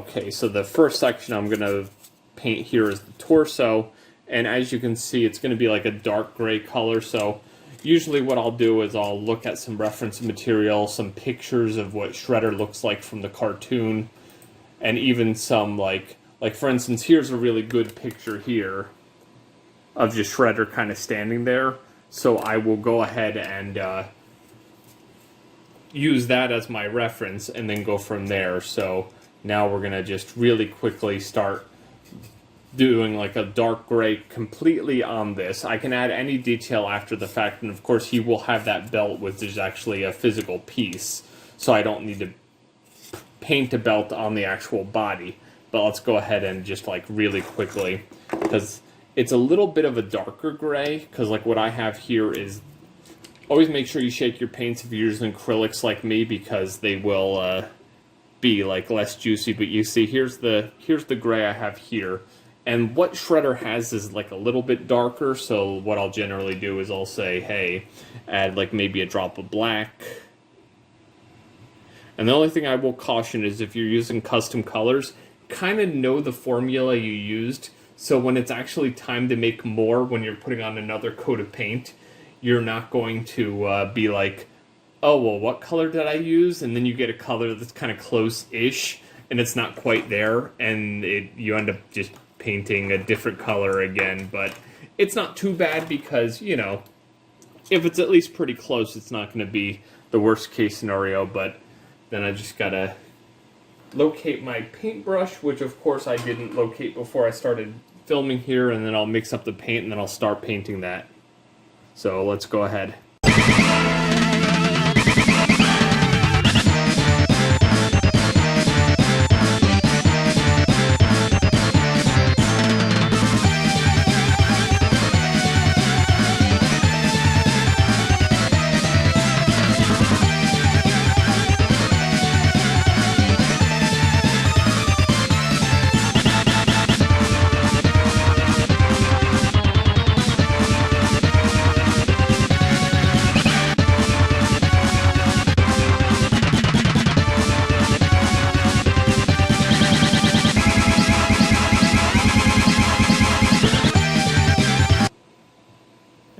Okay, so the first section I'm going to paint here is the torso, and as you can see, it's going to be like a dark gray color. So usually what I'll do is I'll look at some reference material, some pictures of what Shredder looks like from the cartoon, and even some like for instance, here's a really good picture here of just Shredder kind of standing there. So I will go ahead and use that as my reference and then go from there. So now we're going to just really quickly start doing like a dark gray completely on this. I can add any detail after the fact, and of course he will have that belt, which is actually a physical piece, so I don't need to paint a belt on the actual body. But let's go ahead and just like really quickly, because it's a little bit of a darker gray, because like what I have here is, always make sure you shake your paints if you're using acrylics like me, because they will be like less juicy. But you see, here's the gray I have here. And what Shredder has is like a little bit darker, so what I'll generally do is I'll say, hey, add like maybe a drop of black. And the only thing I will caution is if you're using custom colors, kind of know the formula you used, so when it's actually time to make more, when you're putting on another coat of paint, you're not going to be like, oh, well, what color did I use? And then you get a color that's kind of close-ish, and it's not quite there, and you end up just painting a different color again. But it's not too bad because, you know, if it's at least pretty close, it's not going to be the worst case scenario. But then I just gotta locate my paintbrush, which of course I didn't locate before I started filming here, and then I'll mix up the paint and then I'll start painting that. So let's go ahead.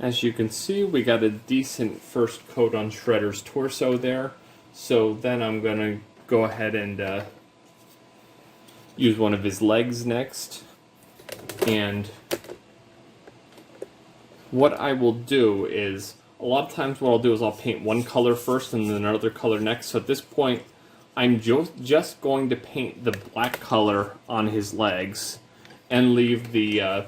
As you can see, we got a decent first coat on Shredder's torso there. So then I'm going to go ahead and use one of his legs next. And what I will do is, a lot of times what I'll do is I'll paint one color first and then another color next. So at this point, I'm just going to paint the black color on his legs and leave the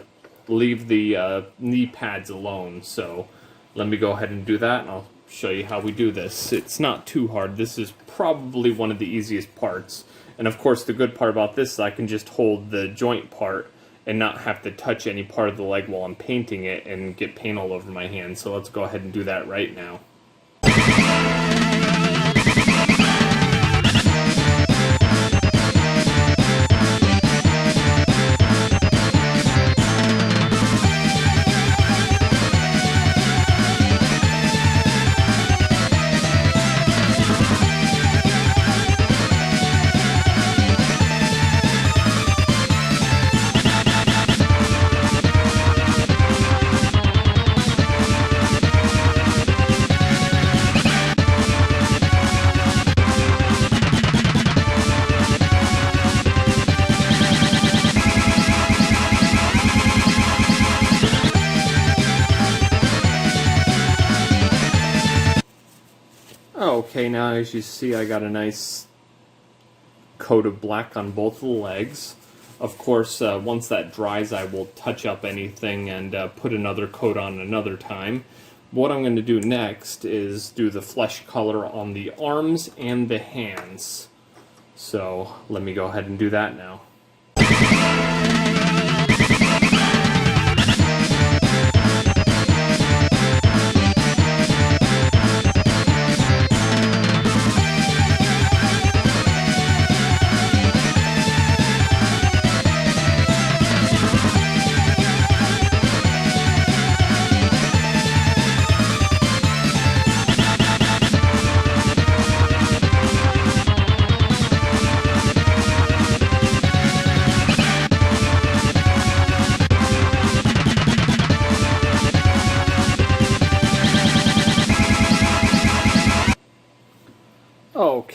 knee pads alone. So let me go ahead and do that, and I'll show you how we do this. It's not too hard. This is probably one of the easiest parts. And of course the good part about this is I can just hold the joint part and not have to touch any part of the leg while I'm painting it and get paint all over my hand. So let's go ahead and do that right now. Okay, now as you see, I got a nice coat of black on both of the legs. Of course, once that dries, I will touch up anything and put another coat on another time. What I'm going to do next is do the flesh color on the arms and the hands. So let me go ahead and do that now.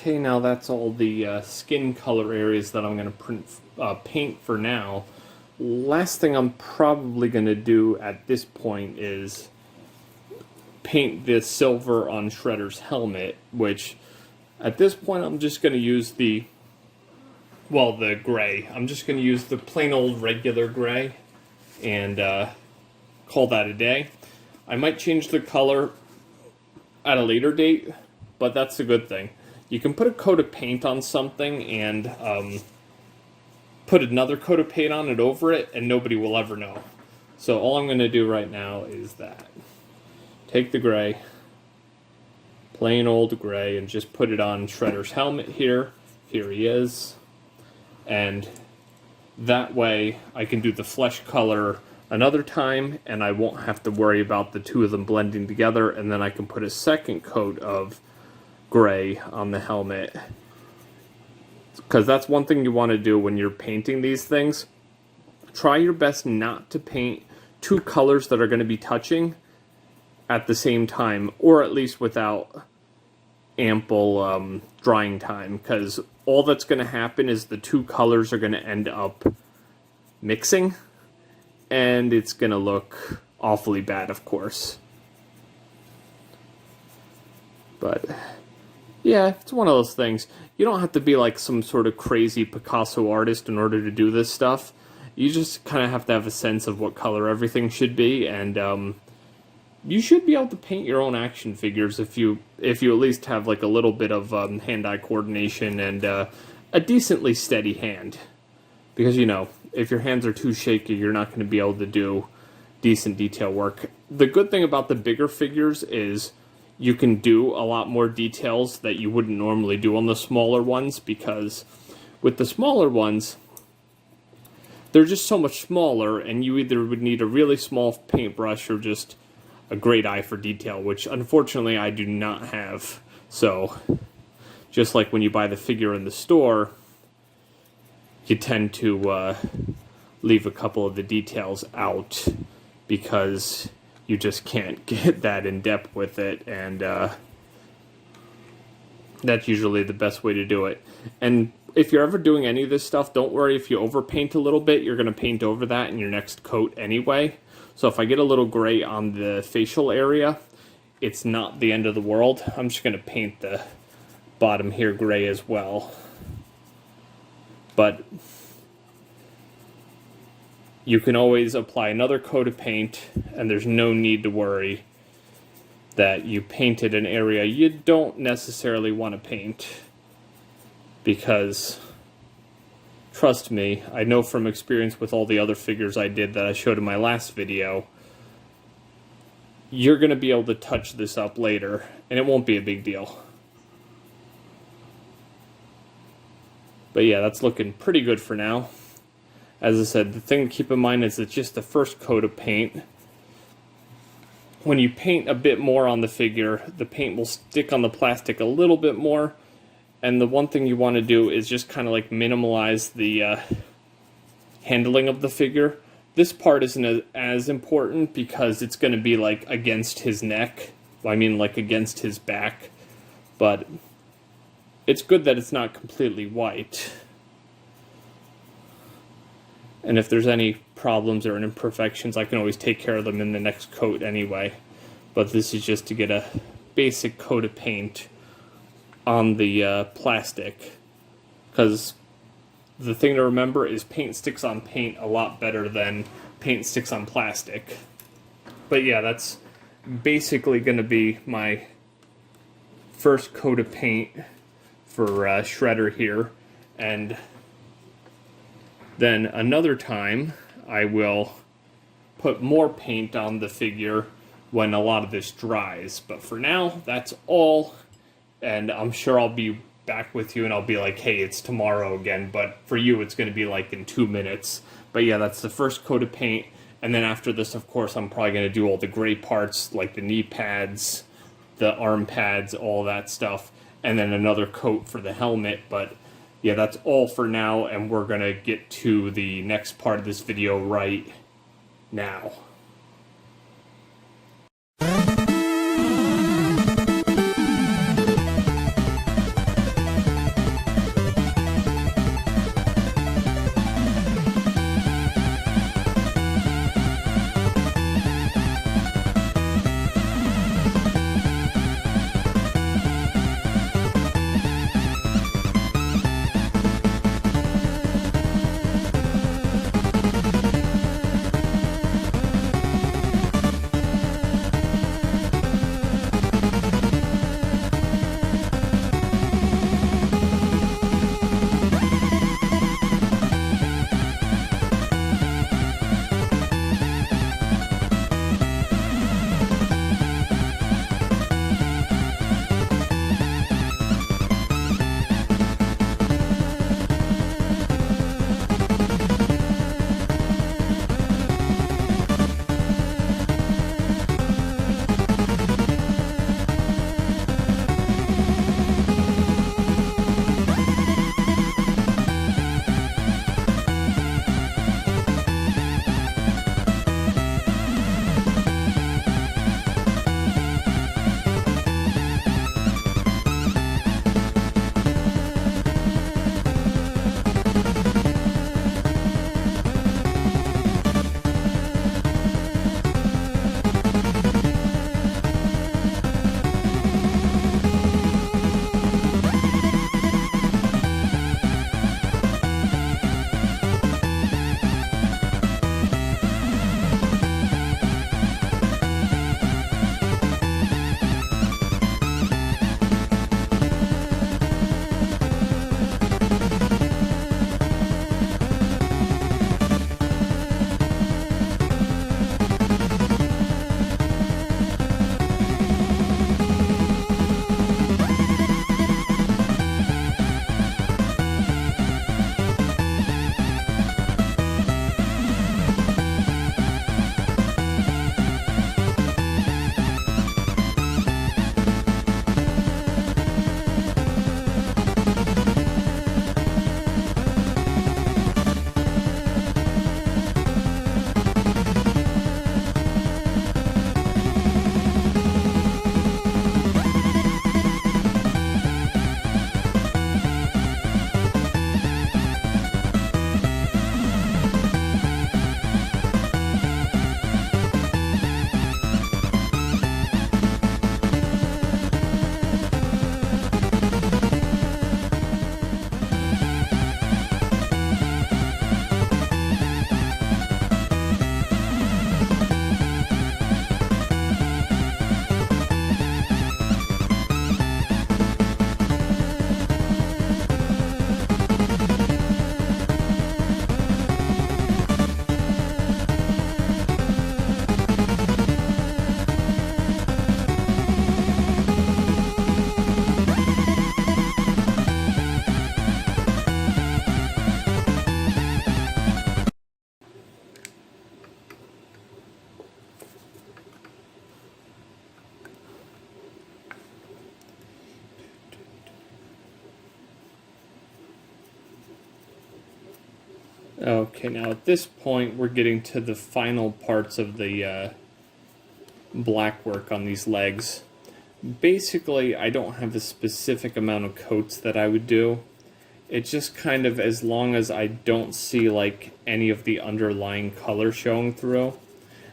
Okay, now that's all the skin color areas that I'm going to paint for now. Last thing I'm probably going to do at this point is paint this silver on Shredder's helmet, which at this point I'm just going to use the gray. I'm just going to use the plain old regular gray and call that a day. I might change the color at a later date, but that's a good thing. You can put a coat of paint on something and put another coat of paint on it over it, and nobody will ever know. So all I'm going to do right now is that. Take the gray, plain old gray, and just put it on Shredder's helmet here. Here he is. And that way I can do the flesh color another time, and I won't have to worry about the two of them blending together, and then I can put a second coat of gray on the helmet. Because that's one thing you want to do when you're painting these things. Try your best not to paint two colors that are going to be touching at the same time, or at least without ample drying time, because all that's going to happen is the two colors are going to end up mixing, and it's going to look awfully bad, of course. But yeah, it's one of those things. You don't have to be like some sort of crazy Picasso artist in order to do this stuff. You just kind of have to have a sense of what color everything should be, and you should be able to paint your own action figures if you at least have like a little bit of hand-eye coordination and a decently steady hand. Because, you know, if your hands are too shaky, you're not going to be able to do decent detail work. The good thing about the bigger figures is you can do a lot more details that you wouldn't normally do on the smaller ones, because with the smaller ones, they're just so much smaller, and you either would need a really small paintbrush or just a great eye for detail, which unfortunately I do not have. So, just like when you buy the figure in the store, you tend to leave a couple of the details out because you just can't get that in depth with it, and that's usually the best way to do it. And if you're ever doing any of this stuff, don't worry if you overpaint a little bit. You're going to paint over that in your next coat anyway. So if I get a little gray on the facial area, it's not the end of the world. I'm just going to paint the bottom here gray as well. But you can always apply another coat of paint, and there's no need to worry that you painted an area you don't necessarily want to paint. Because, trust me, I know from experience with all the other figures I did that I showed in my last video, you're going to be able to touch this up later, and it won't be a big deal. But yeah, that's looking pretty good for now. As I said, the thing to keep in mind is it's just the first coat of paint. When you paint a bit more on the figure, the paint will stick on the plastic a little bit more. And the one thing you want to do is just kind of like minimize the handling of the figure. This part isn't as important because it's going to be like against his neck. I mean like against his back. But it's good that it's not completely white. And if there's any problems or imperfections, I can always take care of them in the next coat anyway. But this is just to get a basic coat of paint on the plastic. Because the thing to remember is paint sticks on paint a lot better than paint sticks on plastic. But yeah, that's basically going to be my first coat of paint for Shredder here. And then another time, I will put more paint on the figure when a lot of this dries. But for now, that's all. And I'm sure I'll be back with you and I'll be like, hey, it's tomorrow again. But for you, it's going to be like in 2 minutes. But yeah, that's the first coat of paint. And then after this, of course, I'm probably going to do all the gray parts, like the knee pads, the arm pads, all that stuff. And then another coat for the helmet. But yeah, that's all for now, and we're going to get to the next part of this video right now. Okay, now at this point we're getting to the final parts of the black work on these legs. Basically, I don't have a specific amount of coats that I would do. It's just kind of as long as I don't see like any of the underlying color showing through,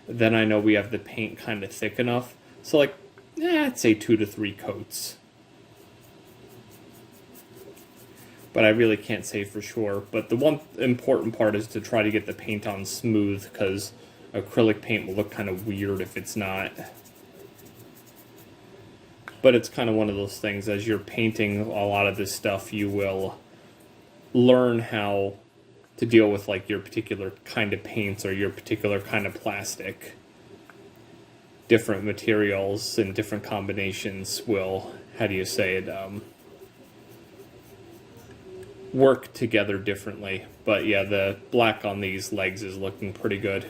then I know we have the paint kind of thick enough. So like, I'd say 2 to 3 coats. But I really can't say for sure. But the one important part is to try to get the paint on smooth, because acrylic paint will look kind of weird if it's not. But it's kind of one of those things, as you're painting a lot of this stuff, you will learn how to deal with like your particular kind of paints or your particular kind of plastic. Different materials and different combinations will, how do you say it, work together differently. But yeah, the black on these legs is looking pretty good.